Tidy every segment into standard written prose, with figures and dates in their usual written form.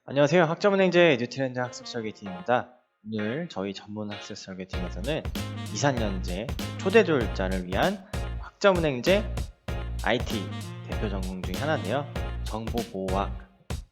안녕하세요. 학점은행제 에듀트렌드 학습설계팀입니다. 오늘 저희 전문 학습설계팀에서는 2, 4년제 초대졸자를 위한 학점은행제 IT 대표 전공 중에 하나인데요. 정보보호학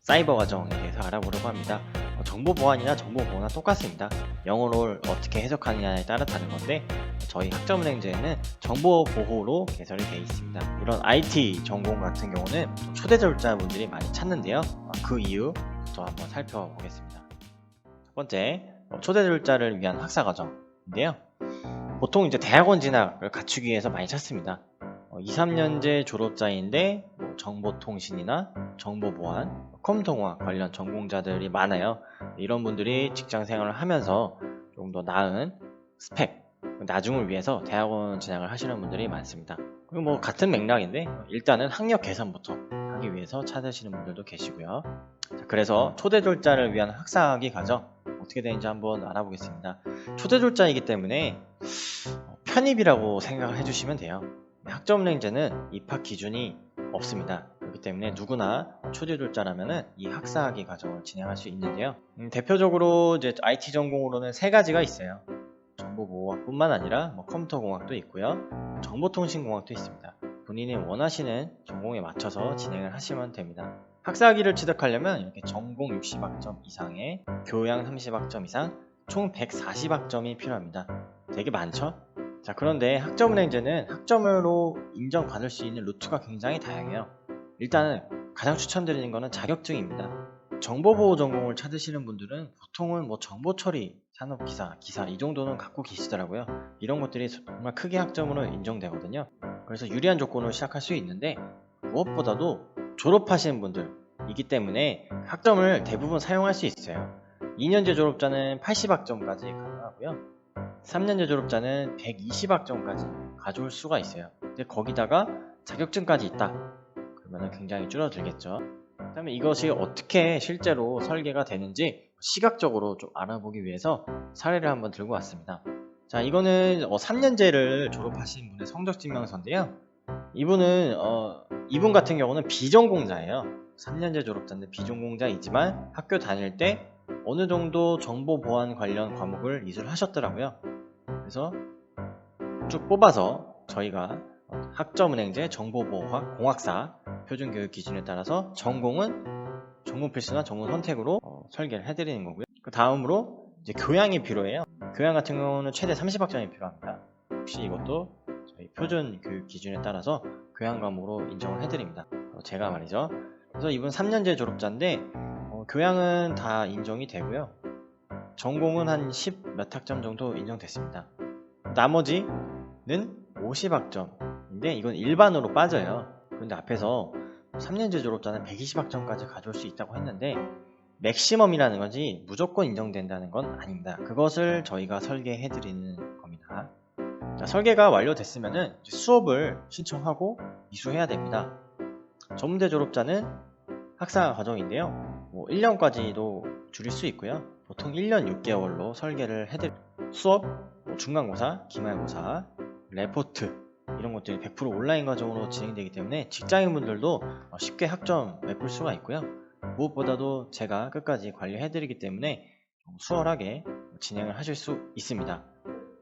사이버 과정에 대해서 알아보려고 합니다. 정보보안이나 정보보호나 똑같습니다. 영어를 어떻게 해석하느냐에 따라 다른 건데 저희 학점은행제에는 정보보호로 개설이 되어 있습니다. 이런 IT 전공 같은 경우는 초대졸자분들이 많이 찾는데요. 그 이유부터 한번 살펴보겠습니다. 첫 번째, 초대졸자를 위한 학사과정인데요. 보통 이제 대학원 진학을 갖추기 위해서 많이 찾습니다. 2, 3년제 졸업자인데 정보통신이나 정보보안, 컴퓨터공학 관련 전공자들이 많아요. 이런 분들이 직장생활을 하면서 좀 더 나은 스펙, 나중을 위해서 대학원 진학을 하시는 분들이 많습니다. 그리고 같은 맥락인데 일단은 학력 개선부터 하기 위해서 찾으시는 분들도 계시고요. 자, 그래서 초대졸자를 위한 학사학위 과정 어떻게 되는지 한번 알아보겠습니다. 초대졸자이기 때문에 편입이라고 생각을 해주시면 돼요. 학점은행제는 입학 기준이 없습니다. 그렇기 때문에 누구나 초대졸자라면 이 학사학위 과정을 진행할 수 있는데요. 대표적으로 이제 IT 전공으로는 세 가지가 있어요. 정보보호학뿐만 아니라 컴퓨터공학도 있고요. 정보통신공학도 있습니다. 본인이 원하시는 전공에 맞춰서 진행을 하시면 됩니다. 학사학위를 취득하려면 이렇게 전공 60학점 이상에 교양 30학점 이상 총 140학점이 필요합니다. 되게 많죠? 자, 그런데 학점은행제는 학점으로 인정받을 수 있는 루트가 굉장히 다양해요. 일단은 가장 추천드리는 것은 자격증입니다. 정보보호 전공을 찾으시는 분들은 보통은 정보처리, 산업기사, 기사 이 정도는 갖고 계시더라고요. 이런 것들이 정말 크게 학점으로 인정되거든요. 그래서 유리한 조건으로 시작할 수 있는데 무엇보다도 졸업하시는 분들이기 때문에 학점을 대부분 사용할 수 있어요. 2년제 졸업자는 80학점까지 가능하고요. 3년제 졸업자는 120학점까지 가져올 수가 있어요. 근데 거기다가 자격증까지 있다. 그러면 굉장히 줄어들겠죠. 그다음에 이것이 어떻게 실제로 설계가 되는지 시각적으로 좀 알아보기 위해서 사례를 한번 들고 왔습니다. 자, 이거는 3년제를 졸업하신 분의 성적증명서인데요. 이분 같은 경우는 비전공자예요. 3년제 졸업자인데 비전공자이지만 학교 다닐 때 어느 정도 정보보안 관련 과목을 이수하셨더라고요. 그래서 쭉 뽑아서 저희가 학점은행제 정보보호학 공학사 표준교육 기준에 따라서 전공은 전공 필수나 전공 선택으로 설계를 해드리는 거고요. 그 다음으로 이제 교양이 필요해요. 교양 같은 경우는 최대 30학점이 필요합니다. 혹시 이것도 저희 표준 교육 기준에 따라서 교양 과목으로 인정을 해드립니다. 제가 말이죠. 그래서 이분 3년제 졸업자인데 교양은 다 인정이 되고요. 전공은 한 10 몇 학점 정도 인정됐습니다. 나머지는 50학점인데 이건 일반으로 빠져요. 그런데 앞에서 3년제 졸업자는 120학점까지 가져올 수 있다고 했는데 맥시멈이라는 거지 무조건 인정된다는 건 아닙니다. 그것을 저희가 설계해드리는 겁니다. 자, 설계가 완료됐으면 수업을 신청하고 이수해야 됩니다. 전문대 졸업자는 학사 과정인데요. 1년까지도 줄일 수 있고요. 보통 1년 6개월로 설계를 해드립니다. 수업, 중간고사, 기말고사, 레포트 이런 것들이 100% 온라인 과정으로 진행되기 때문에 직장인분들도 쉽게 학점 메꿀 수가 있고요. 무엇보다도 제가 끝까지 관리해드리기 때문에 수월하게 진행을 하실 수 있습니다.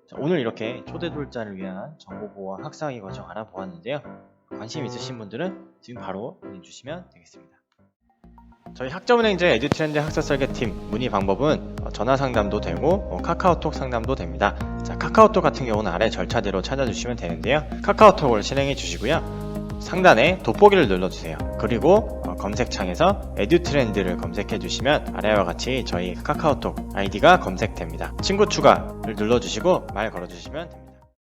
자, 오늘 이렇게 초대졸자를 위한 정보보호와 학사학위 과정 알아보았는데요. 관심 있으신 분들은 지금 바로 문의 주시면 되겠습니다. 저희 학점은행제 에듀트렌드 학습설계팀 문의 방법은 전화 상담도 되고 카카오톡 상담도 됩니다. 자, 카카오톡 같은 경우는 아래 절차대로 찾아주시면 되는데요. 카카오톡을 실행해 주시고요. 상단에 돋보기를 눌러주세요. 그리고 검색창에서 에듀트렌드를 검색해 주시면 아래와 같이 저희 카카오톡 아이디가 검색됩니다. 친구 추가를 눌러주시고 말 걸어주시면 됩니다.